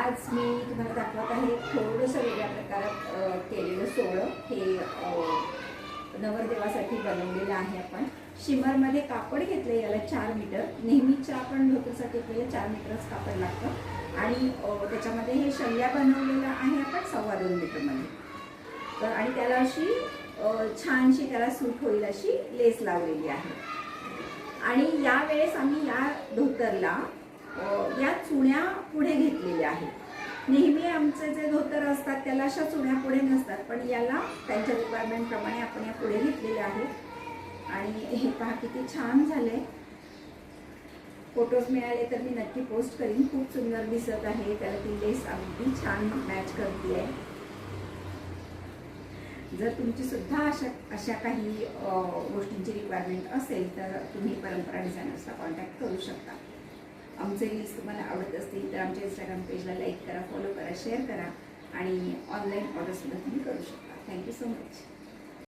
आज मी तुम्हाला दाखवत आहे थोडंसं वेगळ्या प्रकारात केलेलं सोहळं. हे नवरदेवासाठी बनवलेलं आहे. आपण शिमरमध्ये कापड घेतलं, याला 4 मीटर. नेहमीच्या आपण धोतरसाठी आपल्याला 4 मीटरच कापड लागतं आणि त्याच्यामध्ये हे शल्ल्या बनवलेलं आहे आपण 2.25 मीटरमध्ये. तर आणि त्याला अशी छानशी त्याला सूट होईल अशी लेस लावलेली आहे. आणि यावेळेस आम्ही या धोतरला या चुण्या पुढे घेतलेल्या आहेत. नेहमी आमचे जे धोतर असतात त्याला अशा चुण्या पुढे नसतात, पण याला त्यांच्या रिक्वायरमेंटप्रमाणे आपण या पुढे घेतलेल्या आहेत. आणि हे पहा किती छान झाले. फोटोज मिळाले तर मी नक्की पोस्ट करीन. खूप सुंदर दिसत आहे. त्याला ती लेस अगदी छान मॅच करते आहे. जर तुमची सुद्धा अशा काही गोष्टींची रिक्वायरमेंट असेल तर तुम्ही परंपरा डिझायनर्सला कॉन्टॅक्ट करू शकता. आमचे रील्स तुम्हाला आवडत असतील तर आमच्या इंस्टाग्राम पेजला लाईक करा, फॉलो करा, शेअर करा आणि ऑनलाईन ऑर्डरसुद्धा तुम्ही करू शकता. Thank you so much.